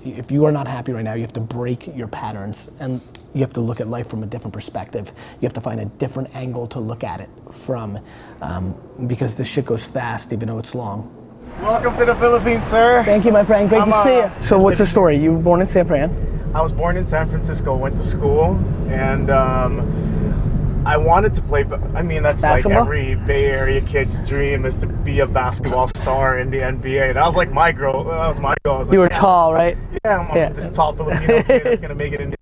If you are not happy right now, you have to break your patterns and you have to look at life from a different perspective. You have to find a different angle to look at it from, because this shit goes fast even though it's long. Welcome to the Philippines, sir. Thank you, my friend. Great to see you. So what's the story? You were born in San Fran? I was born in San Francisco, went to school, and I wanted to play, I mean, that's basketball? Like every Bay Area kid's dream is to be a basketball star in the NBA. That was like my goal. That was my goal. You were tall, right? Yeah, I'm this tall Filipino kid that's going to make it in the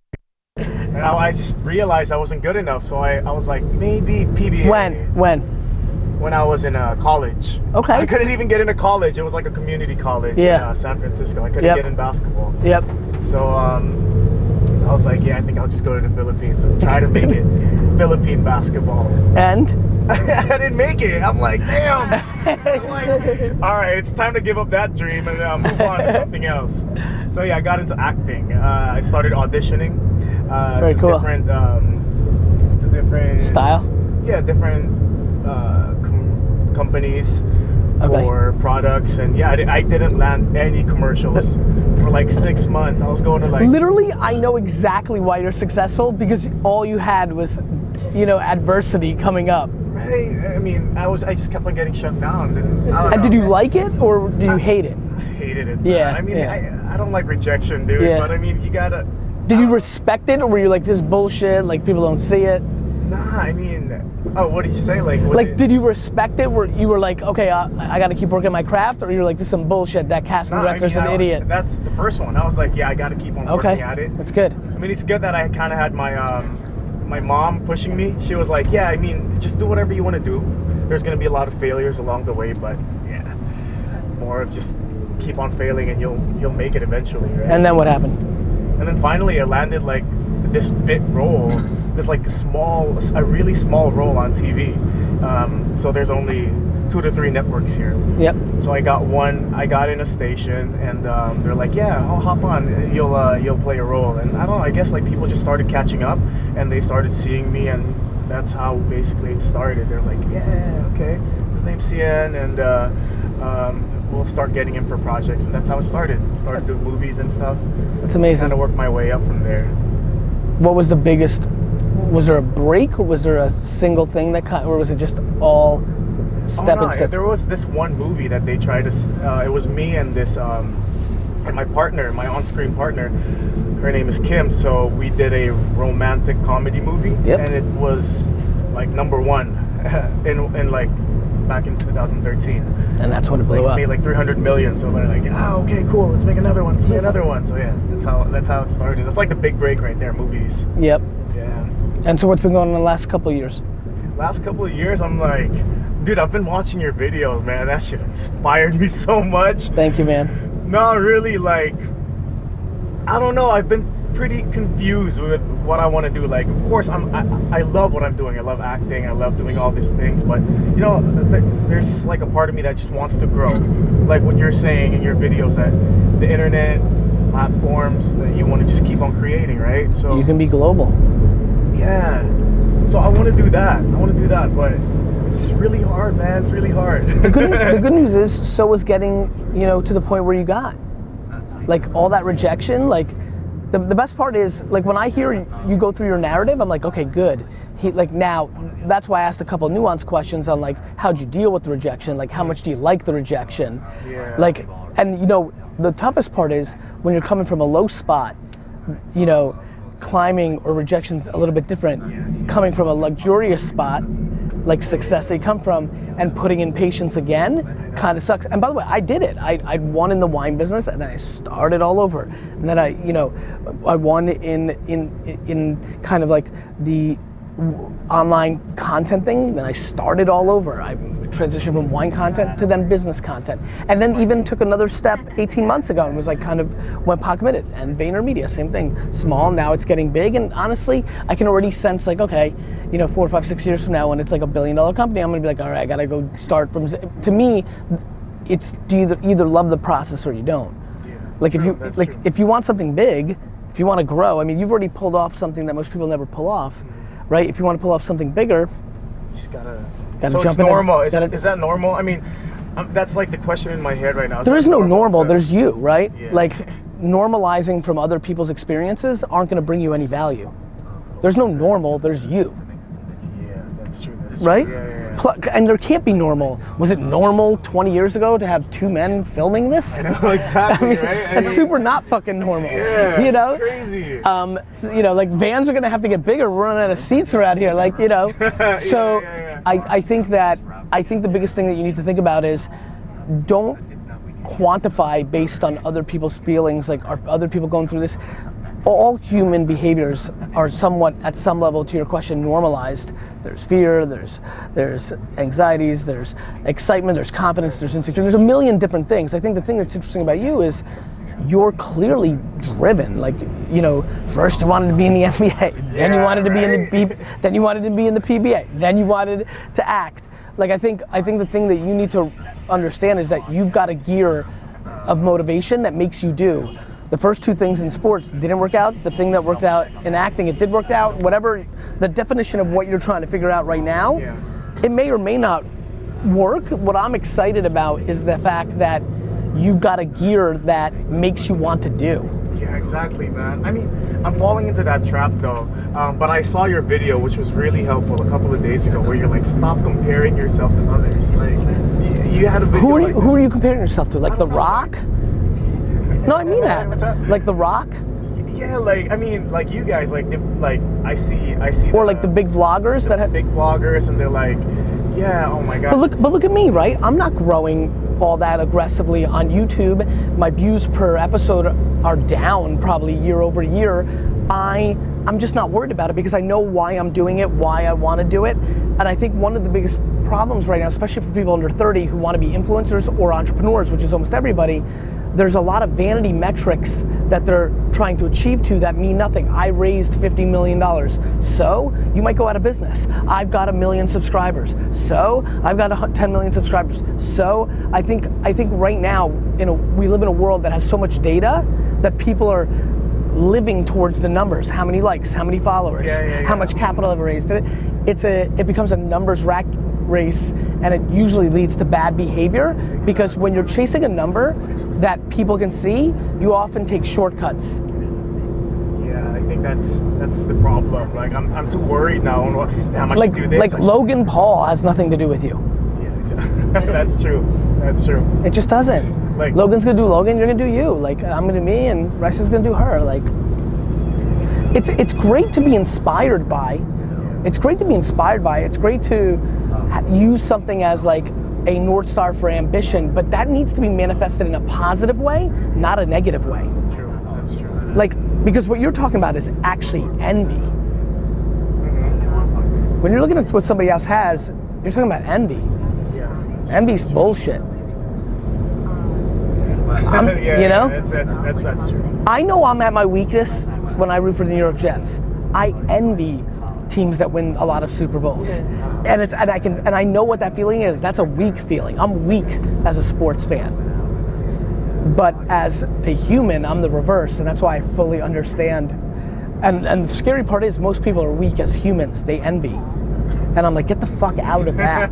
NBA. And I just realized I wasn't good enough, so I was like, maybe PBA. When I was in college. Okay. I couldn't even get into college. It was like a community college in San Francisco. I couldn't get in basketball. Yep. So I was like, yeah, I think I'll just go to the Philippines and try to make it Philippine basketball. And? I didn't make it. I'm like, damn. I'm like, all right, it's time to give up that dream and move on to something else. So yeah, I got into acting. I started auditioning. Very cool. To different style? Yeah, different companies for products, and yeah, I didn't land any commercials for like 6 months. I was going to like... Literally, I know exactly why you're successful, because all you had was, adversity coming up. Right, I mean, I just kept on getting shut down. And did you like it, or did you hate it? I hated it. Yeah. I mean, I don't like rejection, dude, but I mean, you gotta... Did you respect it, or were you like, this is bullshit, like people don't see it? Nah, I mean, what did you say? Did you respect it? Where you were like, okay, I got to keep working my craft, or you were like, this is some bullshit. That casting director's an idiot. That's the first one. I was like, yeah, I got to keep on working at it. That's good. I mean, it's good that I kind of had my mom pushing me. She was like, yeah, I mean, just do whatever you want to do. There's gonna be a lot of failures along the way, but yeah, more of just keep on failing and you'll make it eventually, right? And then what happened? And then finally, I landed like this big role. There's like a really small role on TV. So there's only 2 to 3 networks here. Yep. So I got in a station, and they're like, yeah, I'll hop on. You'll play a role. And I don't know, I guess like people just started catching up, and they started seeing me, and that's how basically it started. They're like, yeah, okay, his name's Xian, and we'll start getting him for projects, and that's how it started. Started doing movies and stuff. That's amazing. Kind of worked my way up from there. What was the biggest? Was there a break, or was there a single thing or was it just all stepping steps? There was this one movie that they tried to. It was me and this and my partner, my on-screen partner. Her name is Kim. So we did a romantic comedy movie, and it was like #1 in like back in 2013. And that's when it blew up. Made like 300 million. So they're like, okay, cool. Let's make another one. Let's make another one. So yeah, that's how it started. It's like the big break right there, movies. Yep. Yeah. And so what's been going on in the last couple of years? Last couple of years, I'm like, dude, I've been watching your videos, man. That shit inspired me so much. Thank you, man. No, really, like, I don't know. I've been pretty confused with what I want to do. Like, of course, I love what I'm doing. I love acting. I love doing all these things. But, there's like a part of me that just wants to grow. Like what you're saying in your videos, that the internet platforms, that you want to just keep on creating, right? So you can be global. Yeah. So I want to do that. But it's just really hard, man. It's really hard. The good news is, so was getting, to the point where you got. Like all that rejection, like the best part is, like when I hear you go through your narrative, I'm like, okay, good. Now, that's why I asked a couple of nuanced questions on like, how'd you deal with the rejection? Like, how much do you like the rejection? Yeah. Like, and the toughest part is when you're coming from a low spot, climbing or rejection's a little bit different. Coming from a luxurious spot, like success that you come from, and putting in patience again kind of sucks. And by the way, I did it. I won in the wine business, and then I started all over. And then I won in kind of like the online content thing. Then I started all over. I transitioned from wine content to then business content, and then even took another step 18 months ago and was like kind of went pot committed. And VaynerMedia, same thing, small, now it's getting big. And honestly, I can already sense like, okay, 4, 5, 6 years from now, when it's like $1 billion company, I'm gonna be like, all right, I gotta go start from. To me, it's you either love the process or you don't. Yeah, like true, if you want something big, if you want to grow, I mean, you've already pulled off something that most people never pull off. Right? If you want to pull off something bigger, you just gotta so jump it's in normal. Is that normal? I mean, that's like the question in my head right now. There is no normal. There's you, right? Yeah. Like normalizing from other people's experiences aren't gonna bring you any value. There's no normal, there's you. Yeah, that's true. Right? Yeah. And there can't be normal. Was it normal 20 years ago to have 2 men filming this? I know, exactly, I mean, right? That's super not fucking normal. Yeah, you know? it's crazy. You know, like vans are gonna have to get bigger. We're running out of seats around here, like, you know. So Yeah. I think the biggest thing that you need to think about is don't quantify based on other people's feelings, like are other people going through this? All human behaviors are somewhat, at some level, to your question, normalized. There's fear, there's anxieties, there's excitement, there's confidence, there's insecurity, there's a million different things. I think the thing that's interesting about you is you're clearly driven. Like, you know, first you wanted to be in the NBA, then you wanted to be in the then you wanted to be in the PBA, then you wanted to act. Like I think the thing that you need to understand is that you've got a gear of motivation that makes you do. The first 2 things in sports didn't work out. The thing that worked out in acting, it did work out. Whatever the definition of what you're trying to figure out right now, it may or may not work. What I'm excited about is the fact that you've got a gear that makes you want to do. Yeah, exactly, man. I mean, I'm falling into that trap though. But I saw your video, which was really helpful a couple of days ago, where you're like, stop comparing yourself to others. Like, you had a video. Who are you comparing yourself to? Like The Rock? No, I mean that. What's that? Like The Rock? Yeah, like I mean, like you guys, like I see. Or like the big vloggers that have big vloggers, and they're like, yeah, oh my god. But look at me, right? I'm not growing all that aggressively on YouTube. My views per episode are down probably year over year. I'm just not worried about it because I know why I'm doing it, why I want to do it. And I think one of the biggest problems right now, especially for people under 30 who want to be influencers or entrepreneurs, which is almost everybody, there's a lot of vanity metrics that they're trying to achieve to that mean nothing. I raised $50 million. So you might go out of business. I've got 1 million subscribers. So I've got 10 million subscribers. So I think right now, we live in a world that has so much data that people are living towards the numbers. How many likes, how many followers, how much capital I've raised. It becomes a numbers race, and it usually leads to bad behavior because when you're chasing a number that people can see, you often take shortcuts. Yeah, I think that's the problem. Like I'm too worried now on how much to do this. Like Logan Paul has nothing to do with you. Yeah, exactly. That's true. It just doesn't. Like Logan's gonna do Logan, you're gonna do you. Like I'm gonna do me, and Rex is gonna do her. Like it's great to be inspired by. It's great to be inspired by. It's great to use something as like a North Star for ambition, but that needs to be manifested in a positive way, not a negative way. True, that's true. Like, because what you're talking about is actually envy. When you're looking at what somebody else has, you're talking about envy. Yeah. Envy's bullshit. You know? That's true. I know I'm at my weakest when I root for the New York Jets. I envy teams that win a lot of Super Bowls. And I know what that feeling is. That's a weak feeling. I'm weak as a sports fan. But as a human, I'm the reverse, and that's why I fully understand. And the scary part is most people are weak as humans. They envy. And I'm like, get the fuck out of that.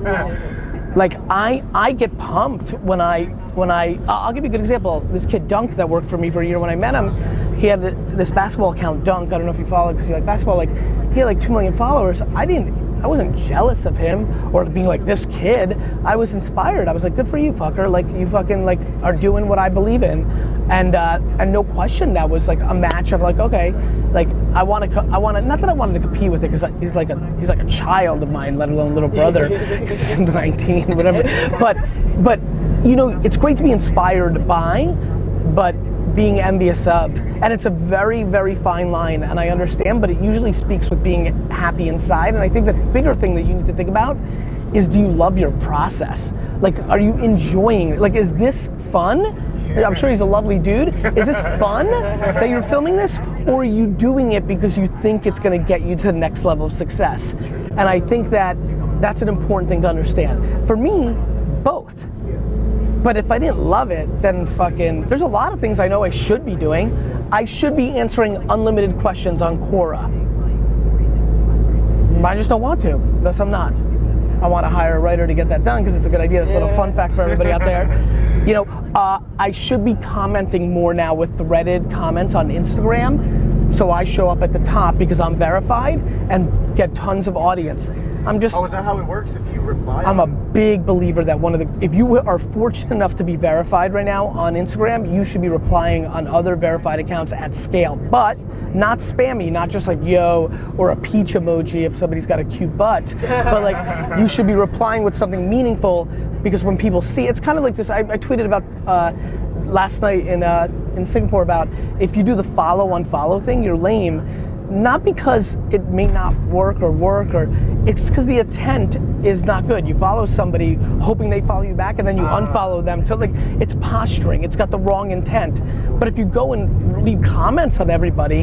Like I get pumped when I'll give you a good example. This kid Dunk that worked for me for a year, when I met him, he had this basketball account, Dunk. I don't know if you follow it because you like basketball. Like he had like 2 million followers. I wasn't jealous of him or being like this kid. I was inspired. I was like, good for you, fucker. Like you fucking like are doing what I believe in, and no question that was like a match of like, okay, like I want to. Not that I wanted to compete with it because he's like a child of mine, let alone little brother. He's 19, whatever. But you know, it's great to be inspired by, but being envious of, and it's a very, very fine line, and I understand, but it usually speaks with being happy inside. And I think the bigger thing that you need to think about is, do you love your process? Like, are you enjoying it? Like, is this fun? I'm sure he's a lovely dude. Is this fun that you're filming this, or are you doing it because you think it's gonna get you to the next level of success? And I think that that's an important thing to understand. For me, both. But if I didn't love it, then fucking, there's a lot of things I know I should be doing. I should be answering unlimited questions on Quora. I just don't want to, thus I'm not. I want to hire a writer to get that done because it's a good idea. It's a little fun fact for everybody out there. You know, I should be commenting more now with threaded comments on Instagram, so I show up at the top because I'm verified and get tons of audience. Oh, is that how it works if you reply? I'm a big believer that if you are fortunate enough to be verified right now on Instagram, you should be replying on other verified accounts at scale, but not spammy, not just like yo, or a peach emoji if somebody's got a cute butt, but like you should be replying with something meaningful, because when people see, it's kind of like this, I tweeted about last night in Singapore about if you do the follow unfollow thing, you're lame. Not because it may not work, or it's because the intent is not good. You follow somebody hoping they follow you back, and then you unfollow them. So like, it's posturing, it's got the wrong intent. But if you go and leave comments on everybody,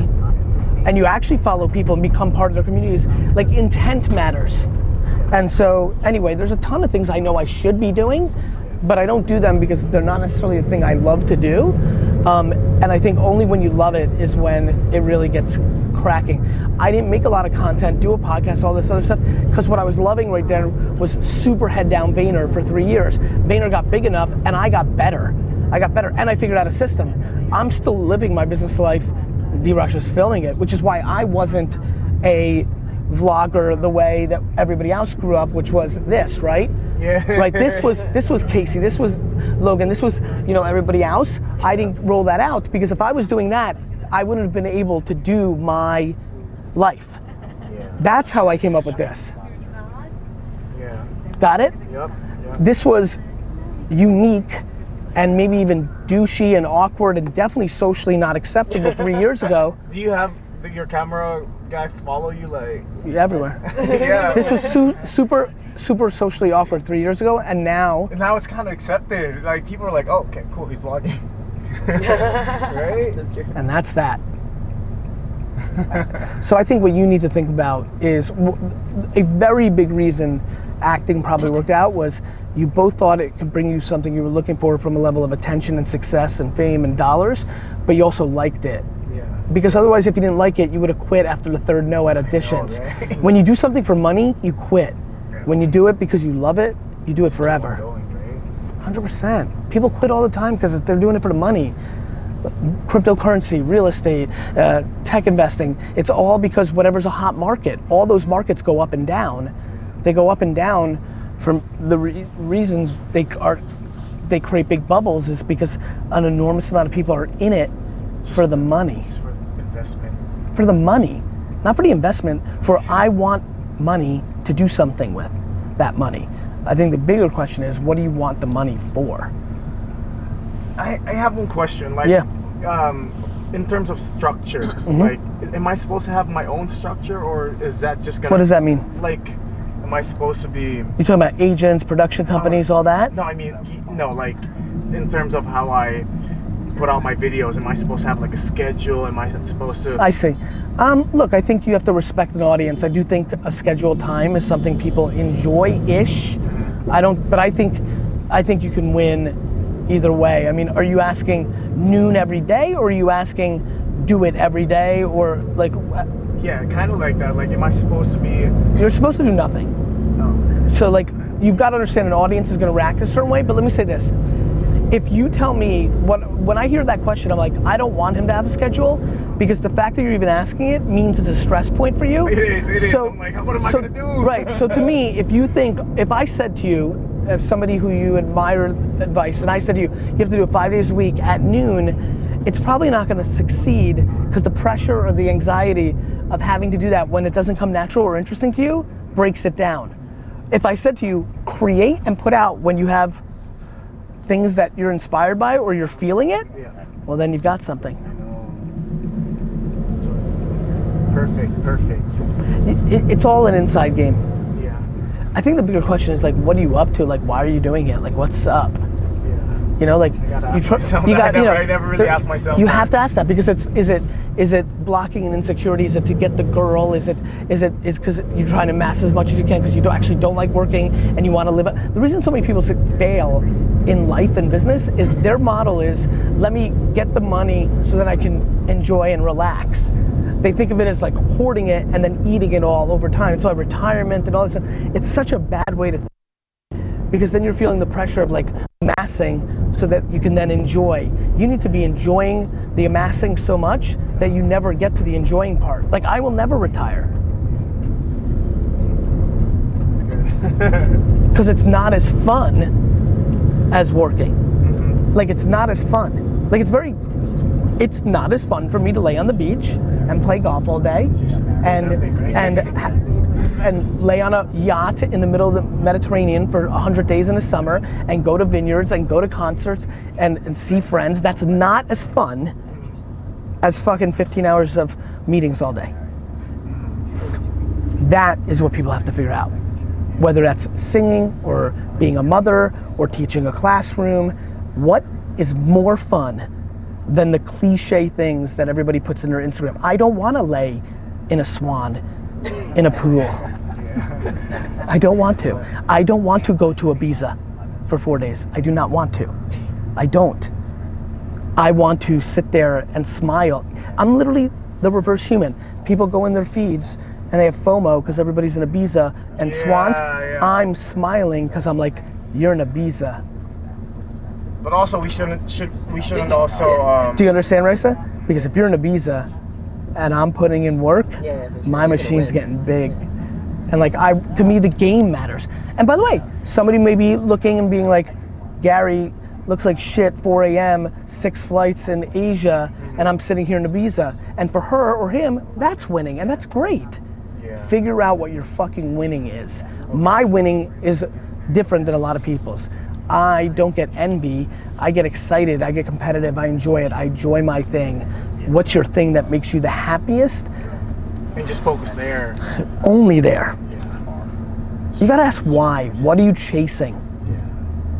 and you actually follow people and become part of their communities, like intent matters. And so anyway, there's a ton of things I know I should be doing, but I don't do them because they're not necessarily the thing I love to do. And I think only when you love it is when it really gets cracking. I didn't make a lot of content, do a podcast, all this other stuff, because what I was loving right there was super head down Vayner for 3 years. Vayner got big enough and I got better. And I figured out a system. I'm still living my business life, D-Rock's just filming it, which is why I wasn't a vlogger the way that everybody else grew up, which was this, right? Yeah. Right, this was Casey, this was Logan, this was, you know, everybody else. I didn't roll that out because if I was doing that, I wouldn't have been able to do my life. Yeah. That's how I came up with this. Yeah. Got it? Yep. This was unique and maybe even douchey and awkward and definitely socially not acceptable 3 years ago. Do you have your camera guy follow you like? Everywhere. Yeah. This was super socially awkward 3 years ago, and now it's kind of accepted. Like people are like, oh, okay, cool, he's vlogging. Right? That's true. and that's that. So I think what you need to think about is a very big reason acting probably worked out was you both thought it could bring you something you were looking for from a level of attention and success and fame and dollars, but you also liked it. Yeah. Because otherwise, if you didn't like it, you would have quit after the third no at auditions. I know, right? When you do something for money, you quit. Yeah. When you do it because you love it, you do it forever. Going, right? 100%. People quit all the time because they're doing it for the money. Cryptocurrency, real estate, tech investing, it's all because whatever's a hot market. All those markets go up and down. They go up and down for the reasons they create big bubbles is because an enormous amount of people are in it for the money. It's for investment. For the money, not for the investment, for I want money to do something with that money. I think the bigger question is, what do you want the money for? I have one question. Like, Yeah. In terms of structure, like, am I supposed to have my own structure, or is that just gonna? What does that mean? Like, am I supposed to be? You talking about agents, production companies, all that? No, I mean, no, like, in terms of how I put out my videos, am I supposed to have like a schedule? Am I supposed to? I see. Look, I think you have to respect an audience. I do think a scheduled time is something people enjoy-ish. But I think you can win either way. I mean, are you asking noon every day, or are you asking do it every day, or like? Yeah, kind of like that. Like, am I supposed to be? You're supposed to do nothing. Oh, okay. So like, you've got to understand an audience is going to react a certain way, but let me say this. If you tell me, when I hear that question, I'm like, I don't want him to have a schedule, because the fact that you're even asking it means it's a stress point for you. It is. I'm like, what am I gonna do? Right, so to me, if I said to you, if somebody who you admire advice, and I said to you, you have to do it 5 days a week at noon, it's probably not gonna succeed, because the pressure or the anxiety of having to do that when it doesn't come natural or interesting to you, breaks it down. If I said to you, create and put out when you have things that you're inspired by or you're feeling it, well then you've got something. Perfect. It's all an inside game. Yeah. I think the bigger question is like, what are you up to? Like, why are you doing it? Like, what's up? Yeah. You know, like I gotta ask myself that. I never really asked myself You that. have to ask that because is it blocking an insecurity? Is it to get the girl? Is because you're trying to amass as much as you can because you don't like working and you want to live? The reason so many people fail in life and business is their model is, let me get the money so that I can enjoy and relax. They think of it as like hoarding it and then eating it all over time. It's like retirement and all this stuff. It's such a bad way to think, because then you're feeling the pressure of like amassing so that you can then enjoy. You need to be enjoying the amassing so much that you never get to the enjoying part. Like, I will never retire. That's good. Because it's not as fun as working. Mm-hmm. Like, it's not as fun. Like, it's not as fun for me to lay on the beach and play golf all day and lay on a yacht in the middle of the Mediterranean for 100 days in the summer and go to vineyards and go to concerts and see friends. That's not as fun as fucking 15 hours of meetings all day. That is what people have to figure out. Whether that's singing or being a mother or teaching a classroom, what is more fun than the cliche things that everybody puts in their Instagram? I don't want to lay in a swan in a pool. I don't want to. I don't want to go to Ibiza for 4 days. I do not want to. I don't. I want to sit there and smile. I'm literally the reverse human. People go in their feeds and they have FOMO because everybody's in Ibiza and swans. Yeah. I'm smiling because I'm like, you're in Ibiza. But also we shouldn't also. Do you understand, Raisa? Because if you're in Ibiza and I'm putting in work, my machine's getting big. And like, to me, the game matters. And by the way, somebody may be looking and being like, Gary looks like shit, 4 a.m., 6 flights in Asia, and I'm sitting here in Ibiza. And for her or him, that's winning, and that's great. Yeah. Figure out what your fucking winning is. My winning is different than a lot of people's. I don't get envy, I get excited, I get competitive, I enjoy it, I enjoy my thing. What's your thing that makes you the happiest? And just focus there. Only there. You gotta ask why. What are you chasing? Yeah.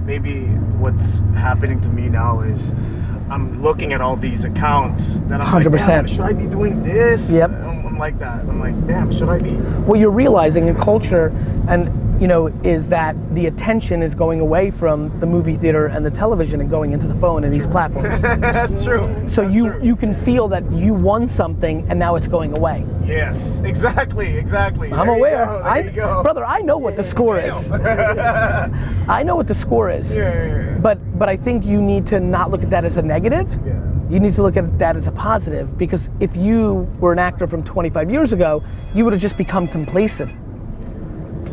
Maybe what's happening to me now is I'm looking at all these accounts that I'm 100%. Like, damn, should I be doing this? Yep. I'm like that. I'm like, damn, should I be? What you're realizing in culture is that the attention is going away from the movie theater and the television and going into the phone and these platforms. That's true. So you can feel that you won something and now it's going away. Yes, exactly. I'm aware. Brother, I know what the score is. I know what the score is. Yeah. But I think you need to not look at that as a negative. Yeah. You need to look at that as a positive, because if you were an actor from 25 years ago, you would have just become complacent.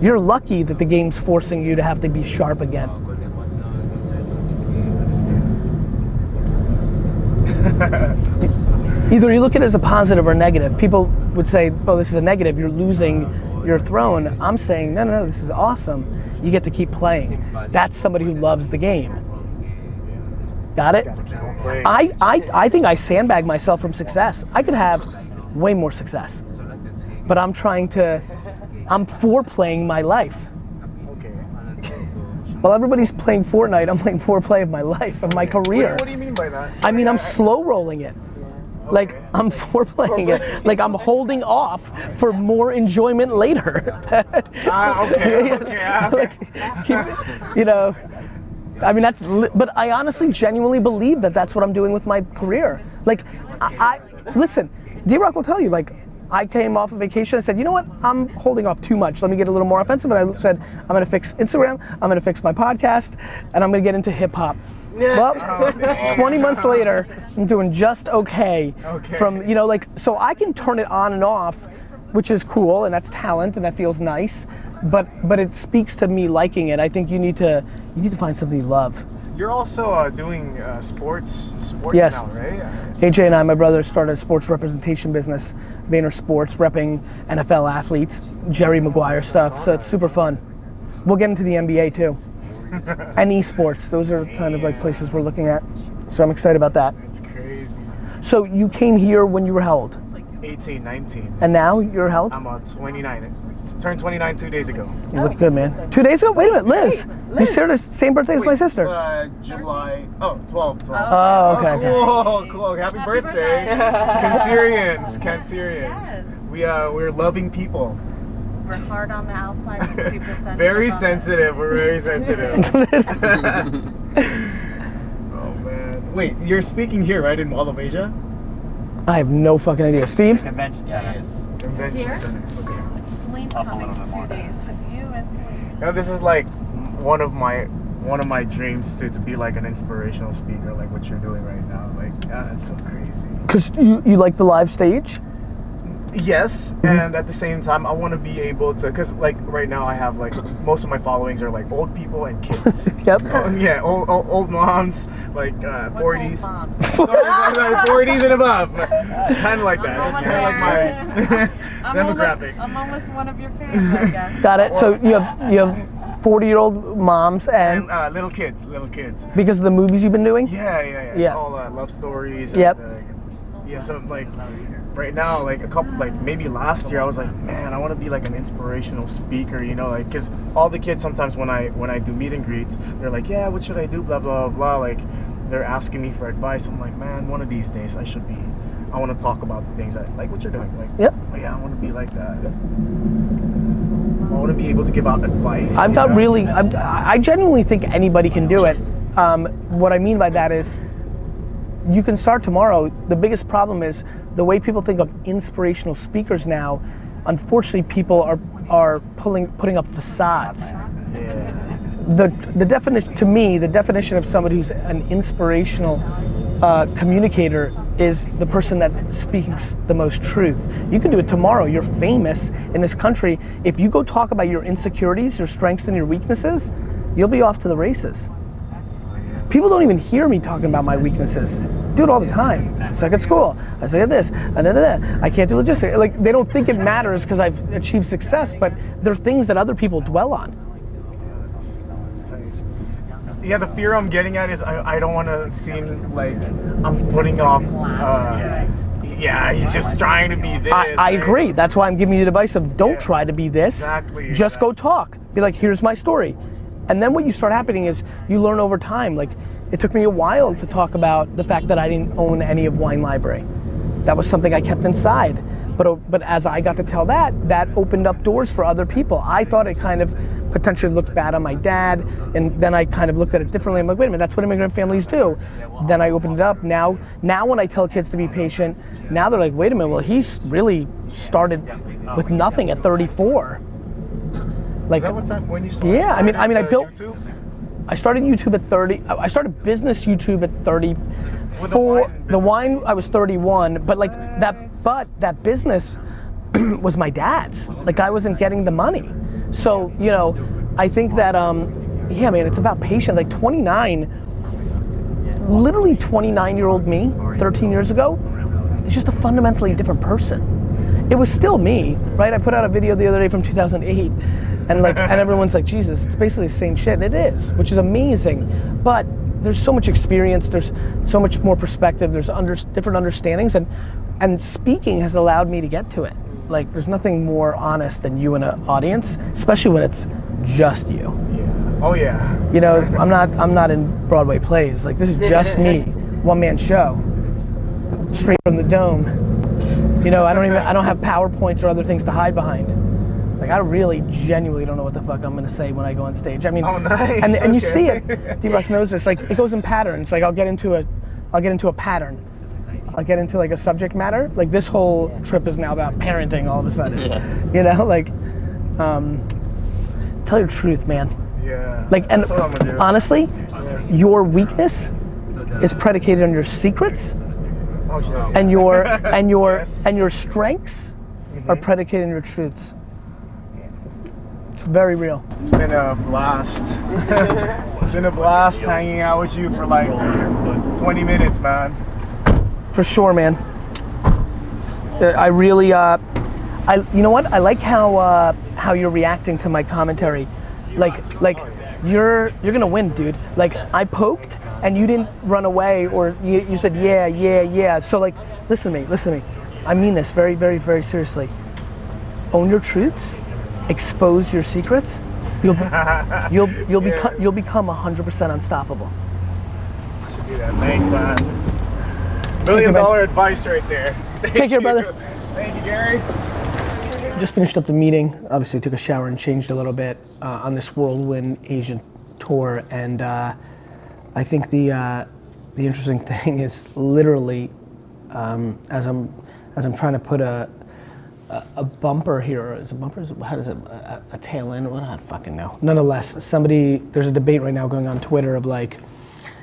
You're lucky that the game's forcing you to have to be sharp again. Either you look at it as a positive or negative. People would say, oh, this is a negative, you're losing your throne. I'm saying, no, this is awesome. You get to keep playing. That's somebody who loves the game. Got it? I think I sandbag myself from success. I could have way more success, but I'm foreplaying my life. Okay. While everybody's playing Fortnite, I'm playing foreplay of my life, of my career. What do you mean by that? I mean, I'm slow rolling it. Like, I'm foreplaying it. Like, I'm holding off for more enjoyment later. Okay. Like, I mean, but I honestly genuinely believe that that's what I'm doing with my career. Like, listen, D-Rock will tell you, like, I came off a vacation, I said, you know what, I'm holding off too much, let me get a little more offensive, and I said, I'm gonna fix Instagram, I'm gonna fix my podcast, and I'm gonna get into hip hop. Well, 20 months later, I'm doing just okay. From, so I can turn it on and off, which is cool, and that's talent, and that feels nice, but it speaks to me liking it. I think you need to find something you love. You're also doing sports yes. Now, right? AJ and I, my brother, started a sports representation business, Vayner Sports, repping NFL athletes, Jerry Maguire stuff, so it's super fun. We'll get into the NBA too. And esports, those are kind of like places we're looking at. So I'm excited about that. It's crazy. So you came here when you were how old? 18, 19. And now you're how old? I'm 29. turned 29 2 days ago. You look good, man. 2 days ago? Wait a minute, Liz. You share the same birthday as my sister. July. Oh, 12. Oh, okay. Cool. Happy birthday. Cancerians. Yes. We're loving people. We're hard on the outside and super sensitive. Very sensitive. We're very sensitive. Oh man. Wait, you're speaking here, right, in Mall of Asia? I have no fucking idea. Steve? Convention Center. Yes. Convention Here? Center. Okay. Celine's coming in 2 days. You and Celine. You know, this is like one of my dreams to be like an inspirational speaker, like what you're doing right now. Like, that's so crazy. Because you like the live stage? Yes, and at the same time, I want to be able to, because like right now I have like most of my followings are like old people and kids. Yep. Yeah, old moms, like 40s. What's old moms? 40s and above. Kind of like that. It's kind of like my demographic. I'm almost one of your fans, I guess. Got it. So you have 40-year-old moms and little kids. because of the movies you've been doing? Yeah. It's Yeah. all love stories. Yep. And, yeah, so like right now, like a couple, like maybe last year, I was like, man, I want to be like an inspirational speaker, you know, like, because all the kids sometimes when I do meet and greets, they're like, yeah, what should I do, blah blah blah, like they're asking me for advice. I'm like, man, one of these days I want to talk about the things like what you're doing, like, Yep. yeah, I want to be like that. I want to be able to give out advice. I genuinely think anybody can do it. What I mean by that is, you can start tomorrow. The biggest problem is the way people think of inspirational speakers now. Unfortunately, people are putting up facades. Yeah. The definition, to me, the definition of somebody who's an inspirational communicator is the person that speaks the most truth. You can do it tomorrow. You're famous in this country. If you go talk about your insecurities, your strengths, and your weaknesses, you'll be off to the races. People don't even hear me talking about my weaknesses. I do it all the time. I suck at school. I suck at this. I can't do logistics. Like, they don't think it matters because I've achieved success, but they're things that other people dwell on. Yeah, that's tight. Yeah, the fear I'm getting at is I don't want to seem like I'm putting off. Yeah, he's just trying to be this. I agree. That's why I'm giving you the advice of don't try to be this. Exactly. Just go talk. Be like, here's my story. And then what you start happening is you learn over time. Like, it took me a while to talk about the fact that I didn't own any of Wine Library. That was something I kept inside. But as I got to tell that opened up doors for other people. I thought it kind of potentially looked bad on my dad, and then I kind of looked at it differently. I'm like, wait a minute, that's what immigrant families do. Then I opened it up. Now when I tell kids to be patient, now they're like, wait a minute, well, he's really started with nothing at 34. Like, Is that what time when you started? Yeah, I mean, I built. YouTube? I started YouTube at 30. I started business YouTube at 34. The wine, I was 31. But like that business was my dad's. Like, I wasn't getting the money. So, you know, I think that yeah, man, it's about patience. Like 29, literally 29-year-old me, 13 years ago, is just a fundamentally different person. It was still me, right? I put out a video the other day from 2008, and like, and everyone's like, Jesus, it's basically the same shit, and it is, which is amazing. But there's so much experience, there's so much more perspective, there's different understandings, and speaking has allowed me to get to it. Like, there's nothing more honest than you and an audience, especially when it's just you. Yeah. Oh yeah. You know, I'm not in Broadway plays. Like, this is just me, one-man show, straight from the dome. You know, I don't have PowerPoints or other things to hide behind. Like, I really genuinely don't know what the fuck I'm gonna say when I go on stage. I mean, oh, nice. and you see it. D-Rock knows this. Like, it goes in patterns. Like, I'll get into a pattern. I'll get into like a subject matter. Like, this whole trip is now about parenting all of a sudden. Yeah. You know, like, tell your truth, man. Yeah. Like, and that's what I'm gonna do. honestly, your weakness is predicated on your secrets. Oh, shit. And your Yes. and your strengths are predicated on your truths. It's very real. It's been a blast. It's been a blast hanging out with you for like 20 minutes, man. For sure, man. I really, you know what? I like how you're reacting to my commentary. Like you're gonna win, dude. Like, I poked and you didn't run away, or you said yeah. So like, listen to me. I mean this very, very, very seriously. Own your truths expose your secrets, you'll become 100% unstoppable. I should do that. Thanks, man. $1 million advice right there. Take care, brother. Thank you, Gary. Just finished up the meeting. Obviously took a shower and changed a little bit on this whirlwind Asian tour, and I think the interesting thing is literally as I'm trying to put a bumper here. Is a bumper? How does it? A tail end? Well, I don't fucking know. Nonetheless, there's a debate right now going on Twitter of like,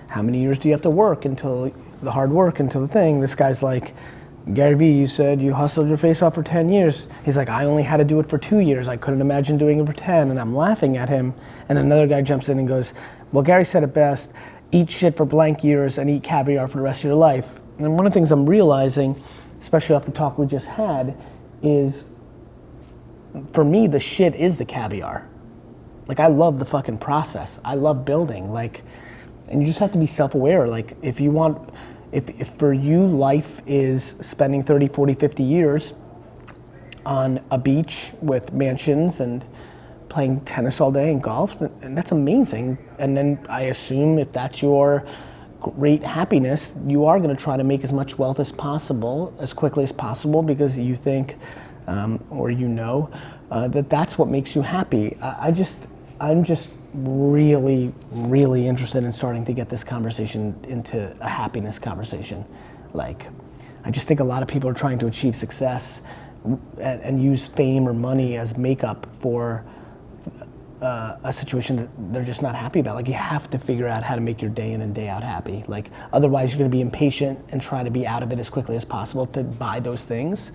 how many years do you have to work until the hard work until the thing? This guy's like, Garyvee, you said you hustled your face off for 10 years. He's like, I only had to do it for 2 years. I couldn't imagine doing it for 10. And I'm laughing at him. And another guy jumps in and goes, well, Gary said it best, eat shit for blank years and eat caviar for the rest of your life. And one of the things I'm realizing, especially off the talk we just had, is for me, the shit is the caviar. Like, I love the fucking process. I love building, like, and you just have to be self-aware. Like, if for you life is spending 30, 40, 50 years on a beach with mansions and playing tennis all day and golf, and that's amazing. And then I assume if that's your great happiness, you are gonna try to make as much wealth as possible, as quickly as possible, because you think, or you know, that that's what makes you happy. I'm just really, really interested in starting to get this conversation into a happiness conversation. Like, I just think a lot of people are trying to achieve success and use fame or money as makeup for a situation that they're just not happy about. Like, you have to figure out how to make your day in and day out happy. Like, otherwise you're gonna be impatient and try to be out of it as quickly as possible to buy those things.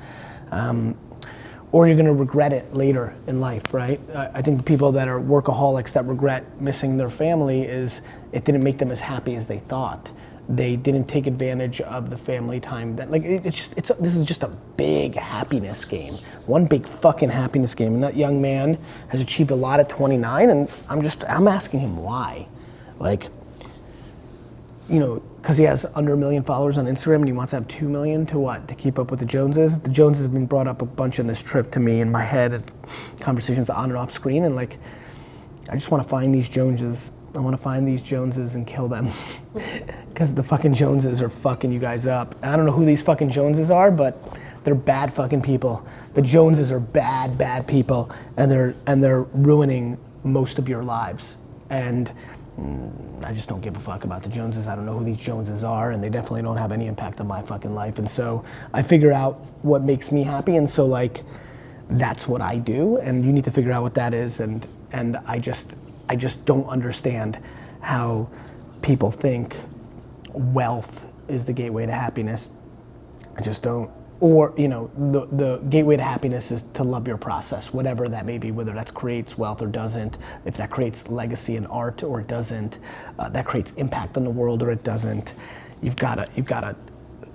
Or you're gonna regret it later in life, right? I think the people that are workaholics that regret missing their family is it didn't make them as happy as they thought. They didn't take advantage of the family time. That, like, this is just a big happiness game. One big fucking happiness game. And that young man has achieved a lot at 29, and I'm asking him why. Like, you know, because he has under 1 million followers on Instagram and he wants to have 2 million to what? To keep up with the Joneses? The Joneses have been brought up a bunch on this trip to me in my head at conversations on and off screen, and like, I just want to find these Joneses. I want to find these Joneses and kill them. Because the fucking Joneses are fucking you guys up. And I don't know who these fucking Joneses are, but they're bad fucking people. The Joneses are bad, bad people, and they're ruining most of your lives. And I just don't give a fuck about the Joneses. I don't know who these Joneses are, and they definitely don't have any impact on my fucking life. And so I figure out what makes me happy, and so like, that's what I do, and you need to figure out what that is. And I just don't understand how people think wealth is the gateway to happiness. I just don't. Or, you know, the gateway to happiness is to love your process, whatever that may be, whether that creates wealth or doesn't, if that creates legacy and art or it doesn't, that creates impact on the world or it doesn't. You've gotta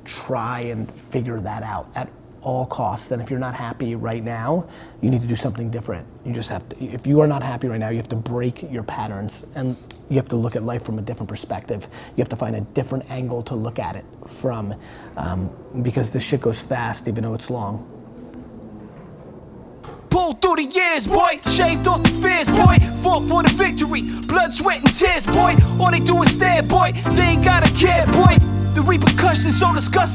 try and figure that out at all costs. And if you're not happy right now, you need to do something different. You just have to, if you are not happy right now, you have to break your patterns and you have to look at life from a different perspective. You have to find a different angle to look at it from, because this shit goes fast even though it's long. Pulled through the years, boy, shaved off the fears, boy, fought for the victory, blood, sweat and tears, boy, all they do is stare, boy, they ain't gotta care, boy, the repercussions so disgusting.